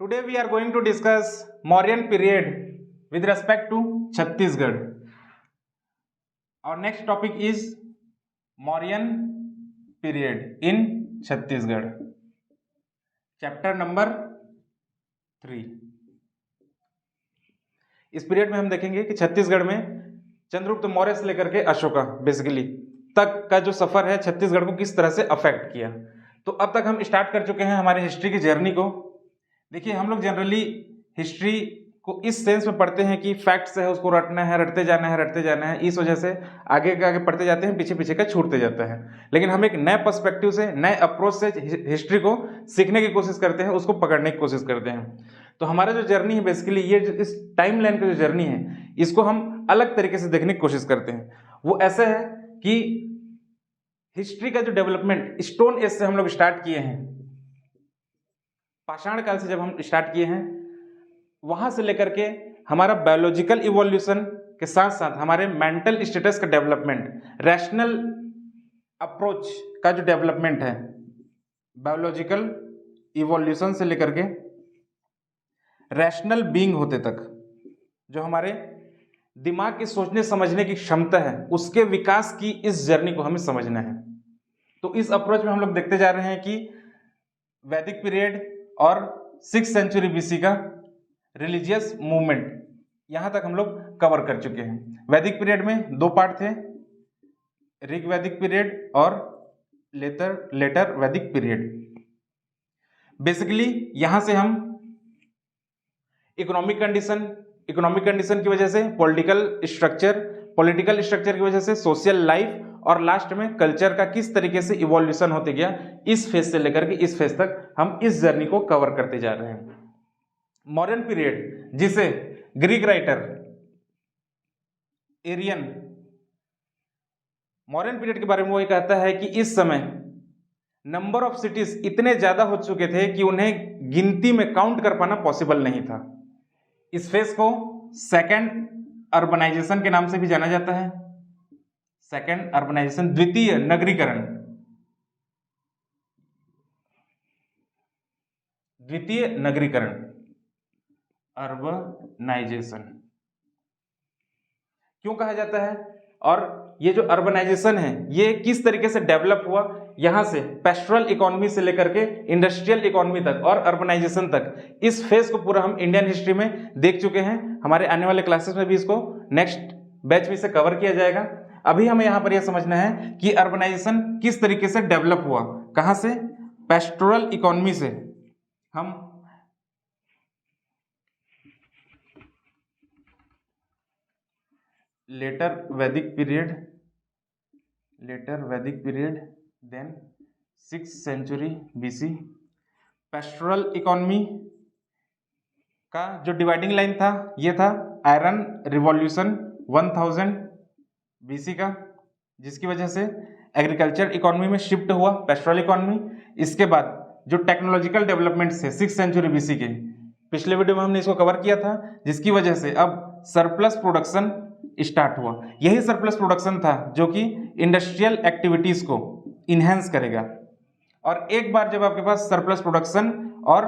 Today we are going to discuss Mauryan period with respect to Chhattisgarh. Our next topic is Mauryan period in Chhattisgarh. Chapter number 3. इस period में हम देखेंगे कि छत्तीसगढ़ में चंद्रगुप्त मौर्य से लेकर के अशोका बेसिकली तक का जो सफर है छत्तीसगढ़ को किस तरह से अफेक्ट किया। तो अब तक हम स्टार्ट कर चुके हैं हमारे हिस्ट्री की जर्नी को। देखिए, हम लोग जनरली हिस्ट्री को इस सेंस में पढ़ते हैं कि फैक्ट्स है उसको रटना है, रटते जाना है, इस वजह से आगे के आगे पढ़ते जाते हैं, पीछे पीछे का छूटते जाता है। लेकिन हम एक नए पर्सपेक्टिव से, नए अप्रोच से हिस्ट्री को सीखने की कोशिश करते हैं, उसको पकड़ने की कोशिश करते हैं। तो हमारा जो जर्नी है बेसिकली ये इस टाइम लाइन का जो जर्नी है इसको हम अलग तरीके से देखने की कोशिश करते हैं। वो ऐसा है कि हिस्ट्री का जो डेवलपमेंट स्टोन एज से हम लोग स्टार्ट किए हैं, पाषाण काल से जब हम स्टार्ट किए हैं, वहां से लेकर के हमारा बायोलॉजिकल इवोल्यूशन के साथ साथ हमारे मेंटल स्टेटस का डेवलपमेंट, रैशनल अप्रोच का जो डेवलपमेंट है, बायोलॉजिकल इवोल्यूशन से लेकर के रैशनल बीइंग होते तक जो हमारे दिमाग की सोचने समझने की क्षमता है, उसके विकास की इस जर्नी को हमें समझना है। तो इस अप्रोच में हम लोग देखते जा रहे हैं कि वैदिक पीरियड और 6th सेंचुरी बीसी का रिलीजियस मूवमेंट यहां तक हम लोग कवर कर चुके हैं। वैदिक पीरियड में 2 पार्ट थे, ऋग वैदिक पीरियड और लेटर वैदिक पीरियड। बेसिकली यहां से हम इकोनॉमिक कंडीशन की वजह से पॉलिटिकल स्ट्रक्चर की वजह से सोशल लाइफ और लास्ट में कल्चर का किस तरीके से इवोल्यूशन होते गया, इस फेज से लेकर के इस फेज तक हम इस जर्नी को कवर करते जा रहे हैं। मॉडर्न पीरियड, जिसे Greek writer Arrian modern period के बारे में वो ये कहता है कि इस समय नंबर ऑफ सिटीज इतने ज्यादा हो चुके थे कि उन्हें गिनती में काउंट कर पाना पॉसिबल नहीं था। इस फेज को सेकेंड अर्बनाइजेशन के नाम से भी जाना जाता है। सेकेंड अर्बनाइजेशन, द्वितीय नगरीकरण, अर्बनाइजेशन क्यों कहा जाता है, और ये जो अर्बनाइजेशन है ये किस तरीके से डेवलप हुआ, यहां से पेस्टोरल इकोनॉमी से लेकर के इंडस्ट्रियल इकोनॉमी तक और अर्बनाइजेशन तक, इस फेज को पूरा हम इंडियन हिस्ट्री में देख चुके हैं। हमारे आने वाले क्लासेस में भी इसको नेक्स्ट बैच में से कवर किया जाएगा। अभी हमें यहां पर यह समझना है कि अर्बनाइजेशन किस तरीके से डेवलप हुआ, कहां से, पेस्टोरल इकोनॉमी से। हम later Vedic period then 6th century BC. Pastoral economy का जो डिवाइडिंग लाइन था ये था आयरन रिवॉल्यूशन 1000 बीसी का, जिसकी वजह से एग्रीकल्चर इकोनॉमी में शिफ्ट हुआ पेस्टोरल इकोनॉमी। इसके बाद जो टेक्नोलॉजिकल डेवलपमेंट्स थे 6th सेंचुरी बीसी के, पिछले वीडियो में हमने इसको कवर किया था, जिसकी वजह से अब सरप्लस प्रोडक्शन स्टार्ट हुआ। यही सरप्लस प्रोडक्शन था जो कि इंडस्ट्रियल एक्टिविटीज को इनहेंस करेगा। और एक बार जब आपके पास सरप्लस प्रोडक्शन और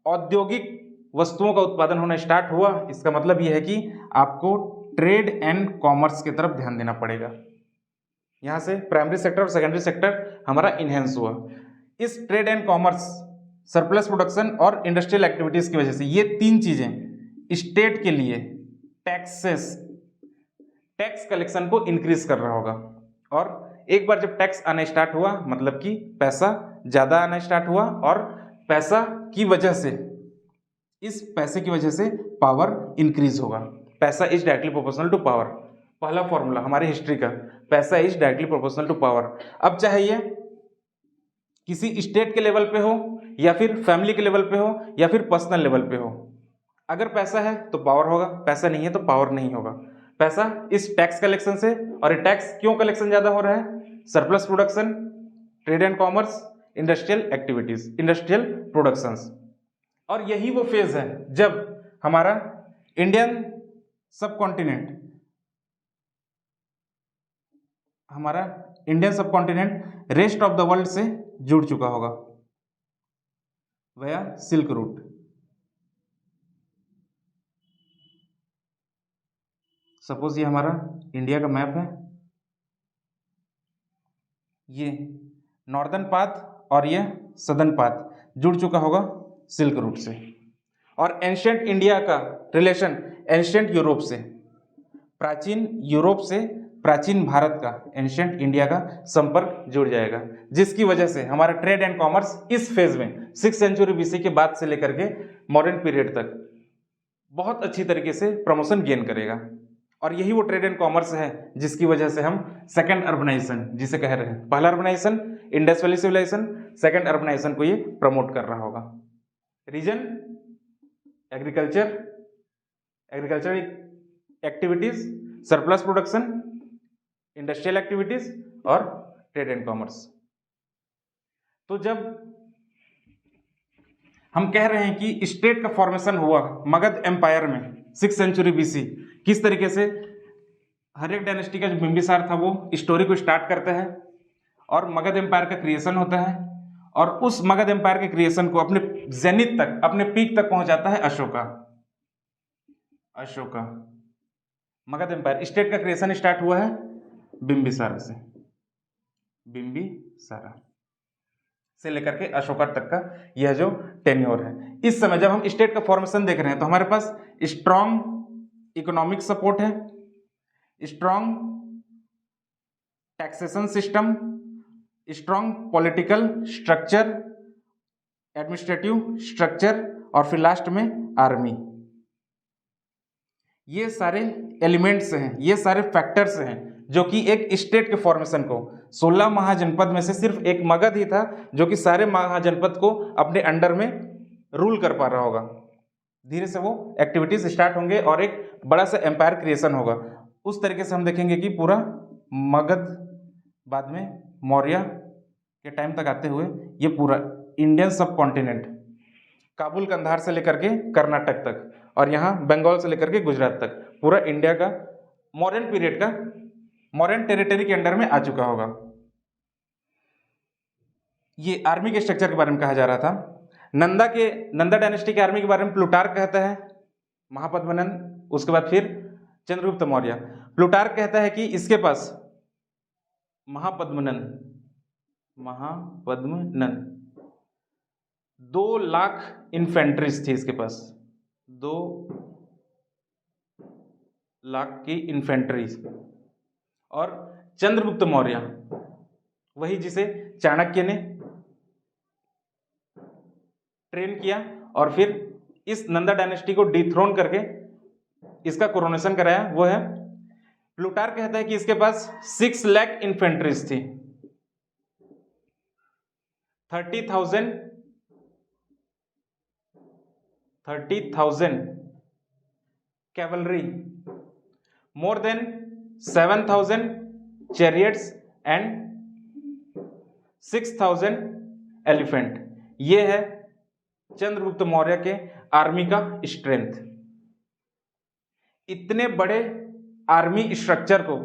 औद्योगिक वस्तुओं का उत्पादन होना स्टार्ट हुआ, इसका मतलब यह है कि आपको ट्रेड एंड कॉमर्स की तरफ ध्यान देना पड़ेगा। यहां से प्राइमरी सेक्टर और सेकेंडरी सेक्टर हमारा इनहेंस हुआ। इस trade and commerce, surplus production और इंडस्ट्रियल एक्टिविटीज की वजह से ये 3 चीजें स्टेट के लिए टैक्स कलेक्शन को इंक्रीज कर रहा होगा। और एक बार जब टैक्स आना स्टार्ट हुआ मतलब कि पैसा ज्यादा आना स्टार्ट हुआ, और पैसा की वजह से, इस पैसे की वजह से पावर इंक्रीज होगा। पैसा is directly proportional to power, पहला फॉर्मूला हमारी हिस्ट्री का, पैसा is directly proportional to power. अब चाहे ये किसी स्टेट के लेवल पे हो या फिर फैमिली के लेवल पे हो या फिर पर्सनल लेवल पे हो, अगर पैसा है तो पावर होगा, पैसा नहीं है तो पावर नहीं होगा। पैसा इस टैक्स कलेक्शन से, और ये टैक्स क्यों कलेक्शन ज्यादा हो रहा है, surplus production, trade and commerce, industrial activities, industrial productions. और यही वो फेज है जब हमारा Indian subcontinent rest of the world से जुड़ चुका होगा वया सिल्क रूट। सपोज ये हमारा इंडिया का मैप है, ये नॉर्दर्न पाथ और ये सदर्न पाथ जुड़ चुका होगा सिल्क रूट से। और एंशियंट इंडिया का रिलेशन एंशियंट यूरोप से, प्राचीन यूरोप से प्राचीन भारत का, एंशियंट इंडिया का संपर्क जुड़ जाएगा, जिसकी वजह से हमारा ट्रेड एंड कॉमर्स इस फेज में 6th सेंचुरी बीसी के बाद से लेकर के मॉडर्न पीरियड तक बहुत अच्छी तरीके से प्रमोशन गेन करेगा। और यही वो ट्रेड एंड कॉमर्स है जिसकी वजह से हम सेकंड अर्बनाइजेशन जिसे कह रहे हैं, पहला urbanisation Indus valley civilisation, second urbanisation को ये प्रमोट कर रहा होगा। Region agriculture, agriculture activities, surplus production, industrial activities और ट्रेड एंड कॉमर्स। तो जब हम कह रहे हैं कि स्टेट का फॉर्मेशन हुआ मगध एम्पायर में 6th सेंचुरी बीसी, किस तरीके से हर एक डायनेस्टी का जो बिंबिसार था वो स्टोरी को स्टार्ट करता है और मगध एम्पायर का क्रिएशन होता है, और उस मगध एम्पायर के क्रिएशन को अपने जेनिथ तक, अपने पीक तक पहुंचाता है अशोका। अशोका मगध एम्पायर, स्टेट का क्रिएशन स्टार्ट हुआ है बिंबिसारा से, बिंबिसारा से लेकर के अशोका तक का यह जो टेन्योर है। इस समय जब हम स्टेट का फॉर्मेशन देख रहे हैं तो हमारे पास स्ट्रॉन्ग इकोनॉमिक सपोर्ट है, strong taxation system, strong political structure, administrative structure और फिर लास्ट में आर्मी। ये सारे एलिमेंट्स हैं, ये सारे फैक्टर्स हैं जो कि एक स्टेट के फॉर्मेशन को, 16 महाजनपद में से सिर्फ एक मगध ही था जो कि सारे महाजनपद को अपने अंडर में रूल कर पा रहा होगा। धीरे से वो एक्टिविटीज स्टार्ट होंगे और एक बड़ा सा एम्पायर क्रिएशन होगा। उस तरीके से हम देखेंगे कि पूरा मगध, बाद में मौर्य के टाइम तक आते हुए ये पूरा इंडियन सब कॉन्टिनेंट, काबुल कंधार से लेकर के कर्नाटक तक और यहाँ बंगाल से लेकर के गुजरात तक, पूरा इंडिया का मॉडर्न पीरियड का मॉडर्न टेरिटरी के अंडर में आ चुका होगा। ये आर्मी के स्ट्रक्चर के बारे में कहा जा रहा था। नंदा डायनेस्टी के आर्मी के बारे में प्लूटार्क कहता है, महापद्मनंद, उसके बाद फिर चंद्रगुप्त मौर्य। प्लूटार्क कहता है कि इसके पास महापद्मनंद 2 लाख इन्फेंट्रीज थी इसके पास, 2 लाख की इन्फेंट्रीज। और चंद्रगुप्त मौर्य वही जिसे चाणक्य ने ट्रेन किया और फिर इस नंदा डायनेस्टी को डिथ्रोन करके इसका कोरोनेशन कराया, वो है। प्लूटार्क कहता है कि इसके पास 6 लाख इन्फेंट्रीज थी, 30,000 cavalry, more than 7,000 chariots and 6,000 elephant. ये है चंद्रगुप्त मौर्य के आर्मी का स्ट्रेंथ। इतने बड़े आर्मी स्ट्रक्चर को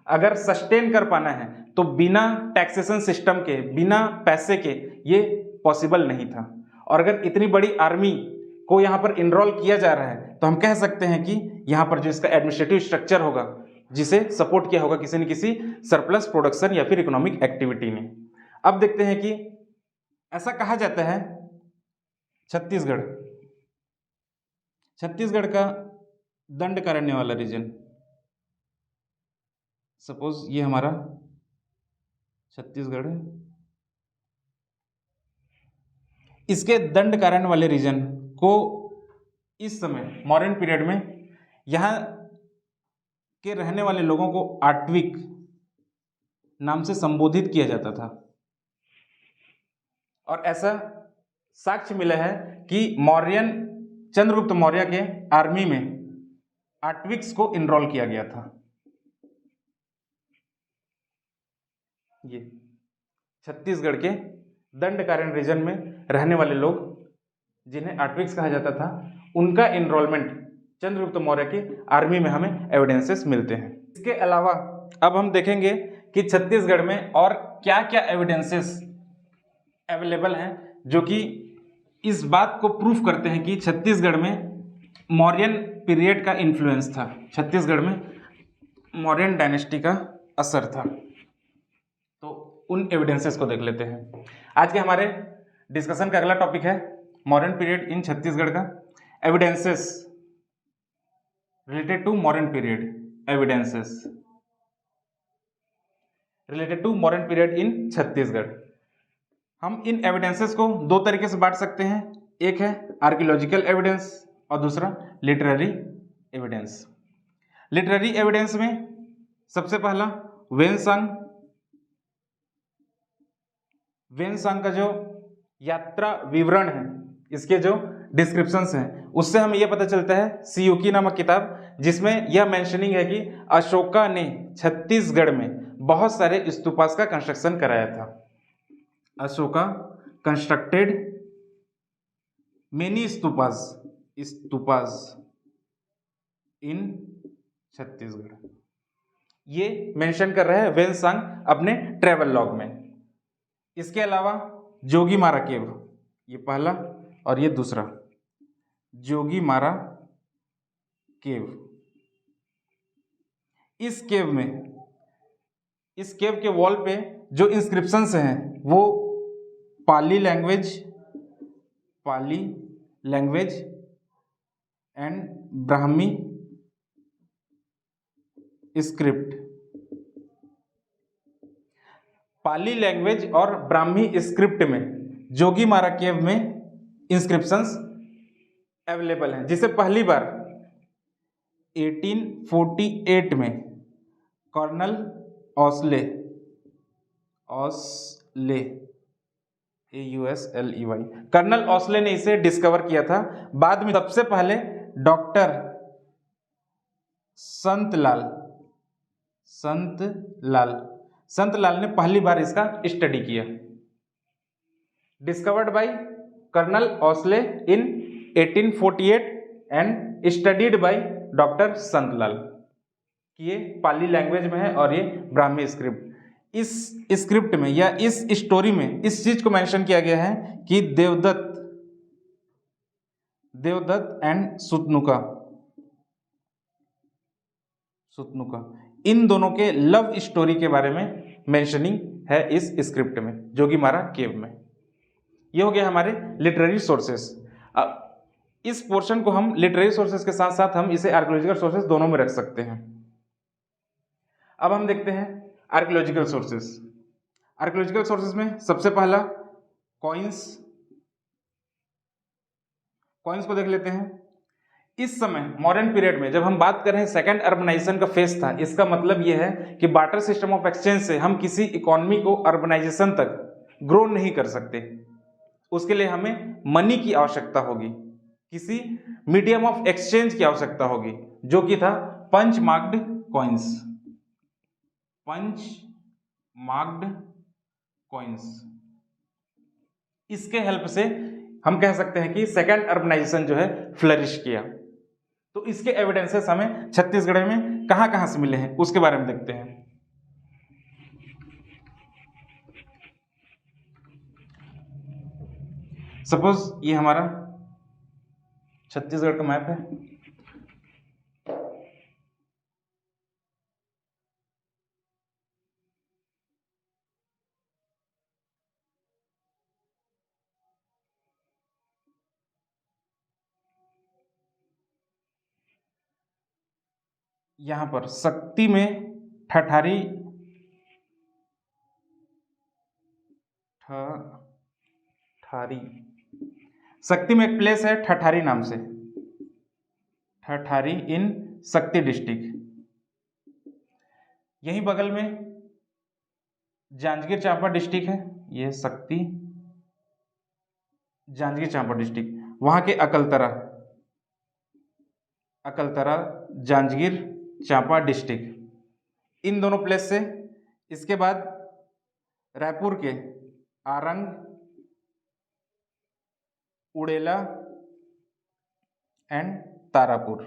अगर सस्टेन कर पाना है तो बिना टैक्सेशन सिस्टम के, बिना पैसे के ये पॉसिबल नहीं था। और अगर इतनी बड़ी आर्मी को यहाँ पर इनरोल किया जा रहा है तो हम कह सकते हैं कि यहाँ पर जो इसका एडमिनिस्ट्रेटिव स्ट्रक्चर होगा, जिसे सपोर्ट किया होगा किसी न किसी सरप्लस प्रोडक्शन या फिर इकोनॉमिक एक्टिविटी ने। अब देखते हैं कि ऐसा कहा जाता है छत्तीसगढ़ का दंडकारण्य वाला रीजन, सपोज ये हमारा छत्तीसगढ़ है, इसके दंडकारण्य वाले रीजन को इस समय मॉडर्न पीरियड में यहाँ के रहने वाले लोगों को आट्विक नाम से संबोधित किया जाता था। और ऐसा साक्ष्य मिला है कि चंद्रगुप्त मौर्य के आर्मी में आट्विक्स को इनरोल किया गया था। ये छत्तीसगढ़ के दंडकारण्य रीजन में रहने वाले लोग जिन्हें आट्विक्स कहा जाता था, उनका इनरोलमेंट चंद्रगुप्त मौर्य की आर्मी में हमें एविडेंसेस मिलते हैं। इसके अलावा अब हम देखेंगे कि छत्तीसगढ़ में और क्या क्या एविडेंसेस अवेलेबल हैं जो कि इस बात को प्रूफ करते हैं कि छत्तीसगढ़ में मौर्यन पीरियड का इन्फ्लुएंस था। छत्तीसगढ़ में मौर्यन डायनेस्टी का असर था। तो उन एविडेंसेस को देख लेते हैं। आज के हमारे डिस्कशन का अगला टॉपिक है मॉडर्न पीरियड इन छत्तीसगढ़ का evidences related to modern period, evidences related to modern period in Chhattisgarh. हम इन एविडेंसेस को दो तरीके से बांट सकते हैं, एक है आर्कियोलॉजिकल एविडेंस और दूसरा लिटरेरी एविडेंस। लिटरेरी एविडेंस में सबसे पहला वेनसांग का जो यात्रा विवरण है, इसके जो डिस्क्रिप्शंस हैं, उससे हमें यह पता चलता है सियुकी नामक किताब, जिसमें यह मेंशनिंग है कि अशोका ने छत्तीसगढ़ में बहुत सारे स्तूपास का कंस्ट्रक्शन कराया था। अशोका कंस्ट्रक्टेड मेनी स्तूपास इन छत्तीसगढ़, ये मेंशन कर रहे हैं वेनसांग अपने ट्रेवल लॉग में। इसके अलावा जोगीमारा केव, ये पहला और ये दूसरा, जोगीमारा केव। इस केव के वॉल पे जो इंस्क्रिप्शंस हैं वो Pali language and Brahmi script, Pali language और ब्राह्मी स्क्रिप्ट में जोगीमारा केव में इंस्क्रिप्शंस अवेलेबल हैं, जिसे पहली बार 1848 में कर्नल ऑस्ले AUSLEY कर्नल ऑस्ले ने इसे डिस्कवर किया था। बाद में सबसे पहले डॉक्टर संतलाल ने पहली बार इसका स्टडी किया। Discovered by colonel Ouseley in 1848 and studied by doctor Santlal. ये पाली लैंग्वेज में है और ये ब्राह्मी स्क्रिप्ट। इस स्क्रिप्ट में या इस स्टोरी में इस चीज को मेंशन किया गया है कि देवदत्त एंड सुतनुका इन दोनों के लव स्टोरी के बारे में मेंशनिंग है इस स्क्रिप्ट में, जोगीमारा केव में। ये हो गया हमारे लिटरेरी सोर्सेस। अब इस पोर्शन को हम लिटरेरी सोर्सेस के साथ साथ हम इसे आर्कियोलॉजिकल सोर्सेस दोनों में रख सकते हैं। अब हम देखते हैं आर्कियोलॉजिकल सोर्सेस में सबसे पहला कॉइन्स को देख लेते हैं। इस समय मॉडर्न पीरियड में जब हम बात कर रहे हैं सेकंड अर्बनाइजेशन का फेज था, इसका मतलब यह है कि बार्टर सिस्टम ऑफ एक्सचेंज से हम किसी इकोनॉमी को अर्बनाइजेशन तक ग्रो नहीं कर सकते। उसके लिए हमें मनी की आवश्यकता होगी, किसी मीडियम ऑफ एक्सचेंज की आवश्यकता होगी, जो कि था पंच मार्क्ड कॉइन्स। इसके हेल्प से हम कह सकते हैं कि सेकंड अर्बनाइजेशन जो है फ्लरिश किया। तो इसके एविडेंसेस हमें छत्तीसगढ़ में कहां से मिले हैं उसके बारे में देखते हैं। सपोज ये हमारा छत्तीसगढ़ का मैप है। यहां पर शक्ति में ठठारी शक्ति में एक प्लेस है ठठारी नाम से, ठठारी इन शक्ति डिस्ट्रिक्ट। यहीं बगल में जांजगीर चांपा डिस्ट्रिक्ट है, यह शक्ति जांजगीर चांपा डिस्ट्रिक्ट। वहां के अकलतरा जांजगीर चांपा डिस्ट्रिक्ट, इन दोनों प्लेस से। इसके बाद रायपुर के आरंग, उड़ेला एंड तारापुर।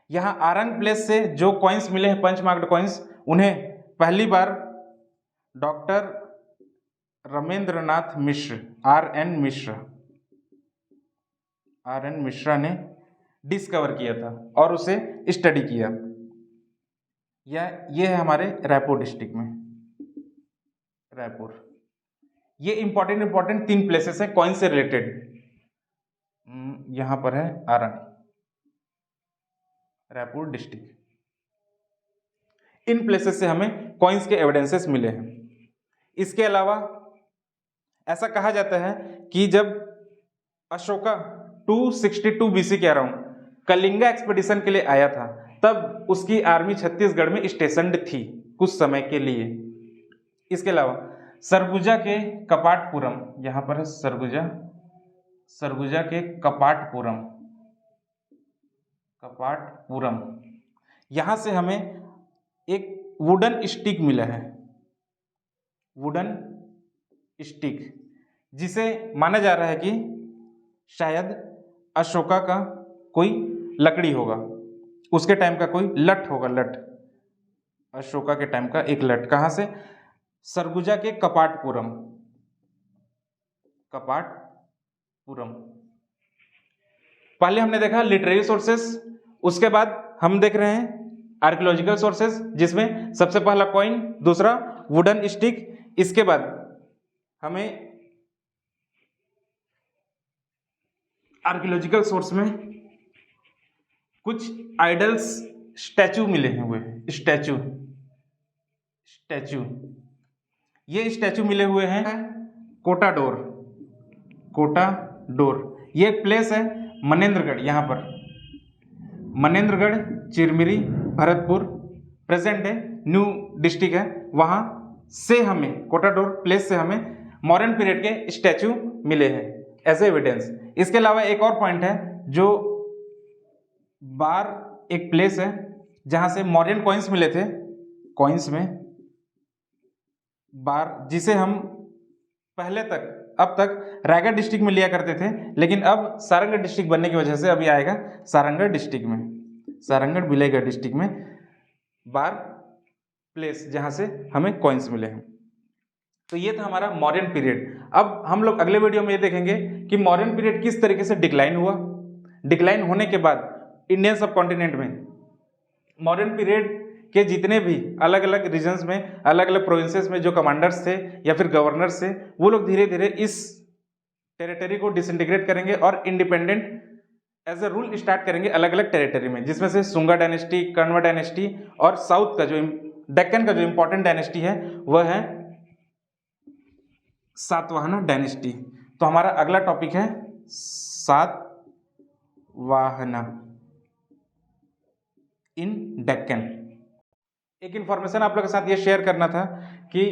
यहां आरंग प्लेस से जो कॉइन्स मिले हैं पंच मार्क्ड कॉइन्स, उन्हें पहली बार doctor Ramendranath Mishra R N Mishra ने डिस्कवर किया था और उसे स्टडी किया। ये है हमारे रायपुर डिस्ट्रिक्ट में, रायपुर। ये इंपॉर्टेंट 3 प्लेसेस हैं कॉइन से रिलेटेड। यहां पर है आरण, रायपुर डिस्ट्रिक्ट। इन प्लेसेस से हमें कॉइन्स के एविडेंसेस मिले हैं। इसके अलावा ऐसा कहा जाता है कि जब अशोका 262 बीसी के अराउंड कलिंगा एक्सपेडिशन के लिए आया था, तब उसकी आर्मी छत्तीसगढ़ में स्टेशनड थी कुछ समय के लिए। इसके अलावा सरगुजा के कपाटपुरम, यहां पर है सरगुजा के कपाटपुरम, यहां से हमें एक वुडन स्टिक मिला है, वुडन स्टिक, जिसे माना जा रहा है कि शायद अशोका का कोई लकड़ी होगा, उसके टाइम का कोई लठ होगा, लठ, अशोका के टाइम का एक लठ। कहां से? सरगुजा के कपाटपुरम। पहले हमने देखा लिटरेरी सोर्सेस, उसके बाद हम देख रहे हैं आर्कियोलॉजिकल सोर्सेस, जिसमें सबसे पहला कॉइन, दूसरा वुडन स्टिक। इसके बाद हमें आर्कियोलॉजिकल सोर्स में कुछ आइडल्स, स्टैचू मिले हैं, हुए स्टैचू। ये स्टैचू मिले हुए हैं कोटाडोर। ये एक प्लेस है मनेन्द्रगढ़, यहाँ पर मनेन्द्रगढ़, चिरमिरी, भरतपुर, प्रेजेंट है न्यू डिस्ट्रिक्ट है। वहाँ से हमें कोटाडोर प्लेस से हमें मॉडर्न पीरियड के स्टैचू मिले हैं एज एविडेंस। इसके अलावा एक और पॉइंट है, जो बार एक प्लेस है जहाँ से मॉडर्न कॉइन्स मिले थे, कॉइन्स में बार, जिसे हम पहले तक, अब तक रायगढ़ डिस्ट्रिक्ट में लिया करते थे, लेकिन अब सारंगढ़ डिस्ट्रिक्ट बनने की वजह से अभी आएगा सारंगढ़ डिस्ट्रिक्ट में, सारंगढ़ बिलाईगढ़ डिस्ट्रिक्ट में बार प्लेस, जहां से हमें कॉइन्स मिले हैं। तो ये था हमारा मॉडर्न पीरियड। अब हम लोग अगले वीडियो में ये देखेंगे कि मॉडर्न पीरियड किस तरीके से डिक्लाइन हुआ। डिक्लाइन होने के बाद इंडियन सब कॉन्टिनेंट में मॉडर्न पीरियड के जितने भी अलग अलग रीजन्स में, अलग अलग प्रोविंसेस में जो कमांडर्स थे या फिर गवर्नर्स थे, वो लोग धीरे धीरे इस टेरिटरी को डिसइंटीग्रेट करेंगे और independent as a rule start करेंगे अलग अलग टेरिटरी में, जिसमें से सुंगा डायनेस्टी, कण्व डायनेस्टी और साउथ का जो डेक्कन का जो इंपॉर्टेंट डायनेस्टी है वह है सातवाहना डायनेस्टी। तो हमारा अगला टॉपिक है सातवाहना इन डेक्कन। एक इंफॉर्मेशन आप लोगों के साथ ये शेयर करना था कि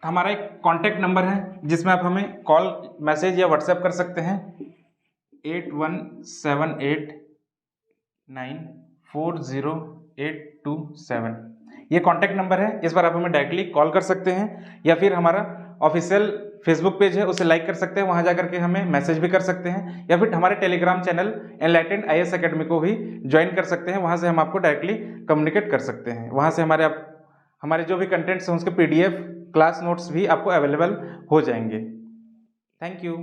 हमारा एक कांटेक्ट नंबर है जिसमें आप हमें कॉल, मैसेज या व्हाट्सएप कर सकते हैं 8178940827। ये कांटेक्ट नंबर है, इस पर आप हमें डायरेक्टली कॉल कर सकते हैं, या फिर हमारा ऑफिशियल फेसबुक पेज है उसे लाइक कर सकते हैं, वहां जाकर के हमें मैसेज भी कर सकते हैं, या फिर हमारे Telegram channel enlightened IAS academy को भी ज्वाइन कर सकते हैं। वहां से हम आपको डायरेक्टली कम्युनिकेट कर सकते हैं। वहां से हमारे जो भी कंटेंट्स हैं उसके PDF, क्लास नोट्स भी आपको अवेलेबल हो जाएंगे। Thank you.